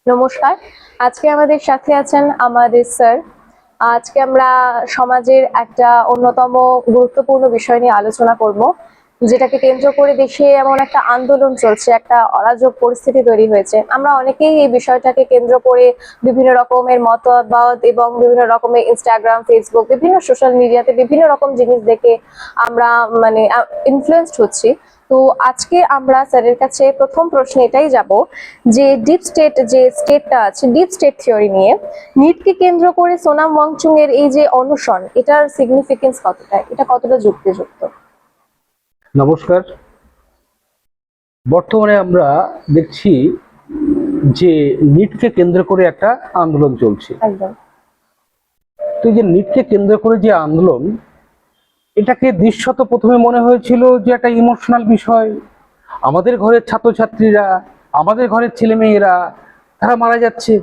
নমস্কার। আজকে আমাদের সাথে আছেন আমাদের স্যার। আজকে আমরা সমাজের একটা অন্যতম গুরুত্বপূর্ণ বিষয় নিয়ে আলোচনা করব, যেটাকে কেন্দ্র করে দেশে এমন একটা আন্দোলন চলছে, একটা অরাজক পরিস্থিতি তৈরি হয়েছে। আমরা অনেকেই এই বিষয়টাকে কেন্দ্র করে বিভিন্ন রকমের মতবাদ এবং বিভিন্ন রকমের ইনস্টাগ্রাম, ফেসবুক, বিভিন্ন সোশ্যাল মিডিয়াতে বিভিন্ন রকম জিনিস দেখে আমরা ইনফ্লুয়েন্সড হচ্ছি। তো আজকে আমরা স্যারের কাছে প্রথম প্রশ্ন এটাই যাব যে ডিপ স্টেট যে স্টেটটা আছে, ডিপ স্টেট থিওরি নিয়ে নিটকে কেন্দ্র করে সোনাম ওয়াংচুং এর এই যে অনুসরণ, এটার সিগনিফিকেন্স কতটা, এটা কতটা যুক্তিযুক্ত? নমস্কার। বর্তমানে আমরা দেখছি যে নিটকে কেন্দ্র করে একটা আন্দোলন চলছে। একদম। তো এই যে নিটকে কেন্দ্র করে যে আন্দোলন, এটাকে দৃশ্যত প্রথমে মনে হয়েছিল যে একটা ইমোশনাল বিষয়। আমাদের ঘরের ছাত্রছাত্রীরা, আমাদের ঘরের ছেলেমেয়েরা তারা মারা যাচ্ছে,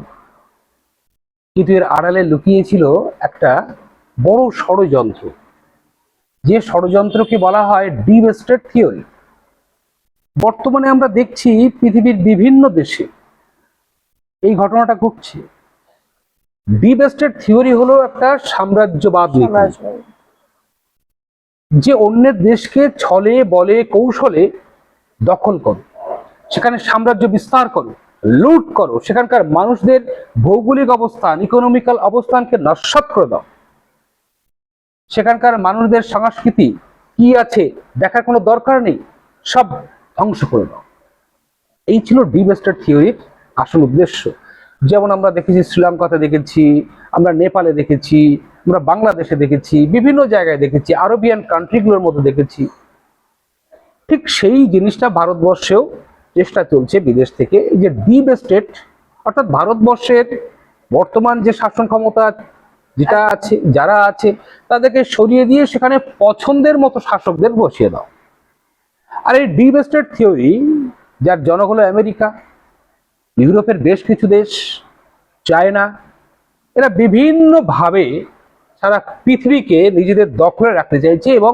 কিন্তু এর আড়ালে লুকিয়েছিল একটা বড় ষড়যন্ত্র, যে ষড়যন্ত্রকে বলা হয় ডিপ স্টেট থিওরি। বর্তমানে আমরা দেখছি পৃথিবীর বিভিন্ন দেশে এই ঘটনাটা ঘটছে। ডিপ স্টেট থিওরি হলো একটা সাম্রাজ্যবাদ নীতি, যে অন্যের দেশকে ছলে বলে কৌশলে দখল করো, সেখানে সাম্রাজ্য বিস্তার করো, লুট করো, সেখানকার মানুষদের ভৌগোলিক অবস্থান, ইকোনমিক্যাল অবস্থানকে নস্যাৎ করে দাও, সেখানকার মানুষদের সংস্কৃতি কি আছে দেখার কোনো দরকার নেই, সব ধ্বংস করে দাও। এই ছিল ডিপ স্টেট থিওরির আসল উদ্দেশ্য। যেমন আমরা দেখেছি শ্রীলঙ্কাতে, দেখেছি আমরা নেপালে, দেখেছি আমরা বাংলাদেশে, দেখেছি বিভিন্ন জায়গায়, দেখেছি আরবিয়ান কান্ট্রিগুলোর মধ্যে দেখেছি। ঠিক সেই জিনিসটা ভারতবর্ষেও চেষ্টা চলছে বিদেশ থেকে, যে ডিপ স্টেট অর্থাৎ ভারতবর্ষের বর্তমান যে শাসন ক্ষমতা যেটা আছে, যারা আছে তাদেরকে সরিয়ে দিয়ে সেখানে পছন্দের মতো শাসকদের বসিয়ে দাও। আর এই ডিপ স্টেট থিওরি যার জনক হলো আমেরিকা, ইউরোপের বেশ কিছু দেশ, চায়না, এরা বিভিন্নভাবে সারা পৃথিবীকে নিজেদের দখলে রাখতে চাইছে এবং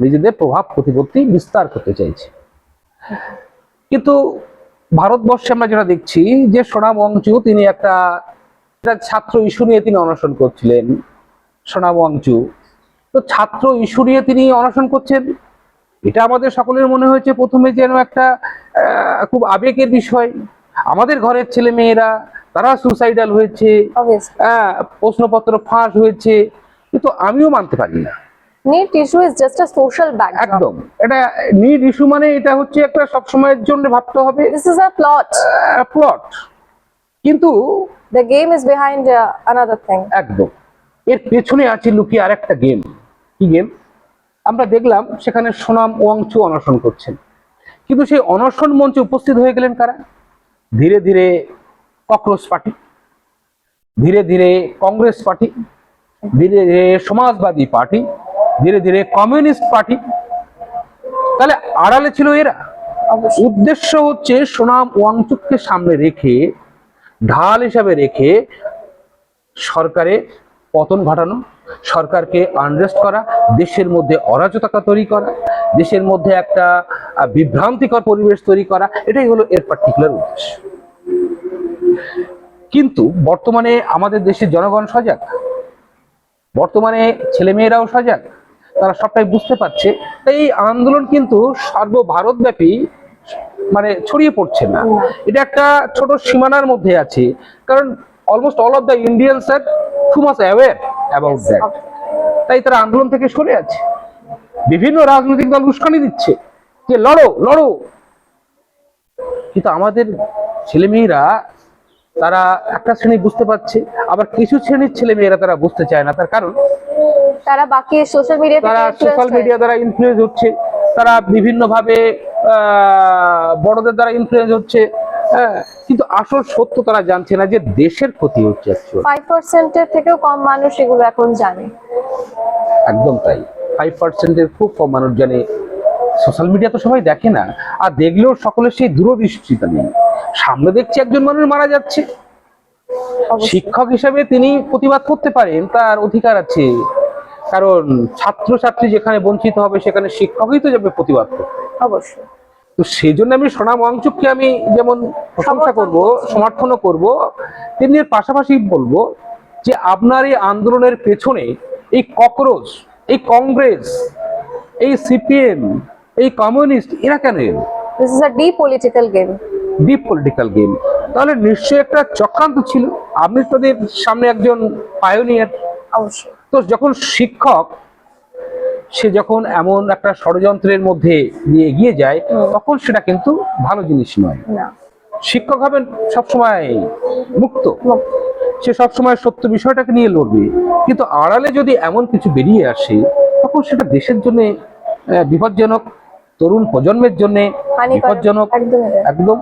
নিজেদের প্রভাব প্রতিপত্তি বিস্তার করতে চাইছে। কিন্তু ভারতবর্ষে আমরা যেটা দেখছি যে সোনাম ওয়াংচু তিনি একটা ছাত্র ইস্যু নিয়ে তিনি অনশন করছিলেন। সোনাম ওয়াংচু তো ছাত্র ইস্যু নিয়ে তিনি অনশন করছেন, এটা আমাদের সকলের মনে হয়েছে প্রথমে যেন একটা খুব আবেগের বিষয়। আমাদের ঘরের ছেলে মেয়েরা তারা সুসাইডাল হয়েছে, প্রশ্নপত্র ফাঁস হয়েছে, কিন্তু আমিও মানতে পারি না। NEET issue is just a social backdrop. একদম, এটা নিট ইস্যু মানে এটা হচ্ছে একটা সবসময়ের জন্য ভাবতে হবে দিস ইজ আ প্লট। কিন্তু the game is behind another thing. একদম, এর পেছনে আছে লুকিয়ে আরেকটা গেম। কি গেম? আমরা দেখলাম সেখানে সোনাম ওয়াংচু অনশন করছেন, কিন্তু সেই অনশন মঞ্চে উপস্থিত হয়ে গেলেন কারা? ধীরে ধীরে ককরোচ পার্টি, ধীরে ধীরে কংগ্রেস পার্টি, ধীরে ধীরে সমাজবাদী পার্টি, ধীরে ধীরে কমিউনিস্ট পার্টি। তাহলে আড়ালে ছিল এরা। উদ্দেশ্য হচ্ছে সোনাম ওয়াংচুককে সামনে রেখে, ঢাল হিসাবে রেখে সরকারের পতন ঘটানো, সরকারকে আনরেস্ট করা, দেশের মধ্যে অরাজকতা তৈরি করা, দেশের মধ্যে একটা বিভ্রান্তিকর পরিবেশ তৈরি করা, এটাই হলো এর পার্টিকুলার উদ্দেশ্য। কিন্তু বর্তমানে আমাদের দেশের জনগণ সজাগ, বর্তমানে ছেলেমেয়েরাও সজাগ, তারা সবটাই বুঝতে পারছে। তাই এই আন্দোলন কিন্তু সর্বভারতব্যাপী মানে ছড়িয়ে পড়ছে না, এটা একটা ছোট সীমানার মধ্যে আছে, কারণ almost all of the Indians are too much aware about that. তাই তারা আন্দোলন থেকে সরে আছে। বিভিন্ন রাজনৈতিক দল উস্কানি দিচ্ছে যে লড়ো লড়ো, কিন্তু আমাদের ছেলেমেয়েরা তারা একটা শ্রেণী বুঝতে পারছে, আবার কিছু শ্রেণীর ছেলেমেয়েরা তারা বুঝতে চায় না। তার কারণ তারা বাকি সোশ্যাল মিডিয়া দ্বারা ইনফ্লুয়েন্স হচ্ছে, তারা বিভিন্নভাবে বড়দের দ্বারা ইনফ্লুয়েন্স হচ্ছে, কিন্তু আসল সত্য তারা জানছে না যে দেশের ক্ষতি হচ্ছে। 5% এর থেকেও কম মানুষ এগুলো এখন জানে। একদম তাই, 5% এর খুব কম মানুষ জানে। সোশ্যাল মিডিয়া তো সবাই দেখে না, আর দেখলেও সকলের সেই দূরদৃষ্টিতা নেই। সামনে দেখছে একজন মানুষ মারা যাচ্ছে, শিক্ষক হিসেবে তিনি প্রতিবাদ করতে পারেন, তার অধিকার আছে, কারণ ছাত্রছাত্রী যেখানে বঞ্চিত হবে সেখানে শিক্ষকই তো যাবে প্রতিবাদ করতে। অবশ্যই। তো সেই জন্য আমি সোনাম ওয়াংচুককে আমি যেমন প্রশংসা করব, সমর্থনও করব, তেমনি এর পাশাপাশি বলবো যে আপনার এই আন্দোলনের পেছনে এই ককরোচ, এই কংগ্রেস, এই সিপিএম, এই কমিউনিস্ট এরা কেন এলো? This is a deep political game. Deep political game. তাহলে নিশ্চয়ই একটা চক্রান্ত ছিল। আপনি তাদের সামনে একজন পায়োনিয়ার। অবশ্যই। তো যখন শিক্ষক সে যখন এমন একটা ষড়যন্ত্রের মধ্যে দিয়ে এগিয়ে যায়, তখন সেটা কিন্তু ভালো জিনিস নয়। না, শিক্ষক হবেন সবসময় মুক্ত, মুক্ত। সে সবসময় সত্য বিষয়টাকে নিয়ে লড়বে, কিন্তু আড়ালে যদি এমন কিছু বেরিয়ে আসে তখন সেটা দেশের জন্য বিপজ্জনক, তরুণ প্রজন্মের জন্য হানিকারক, বিপজ্জনক। একদমই তাই। একদম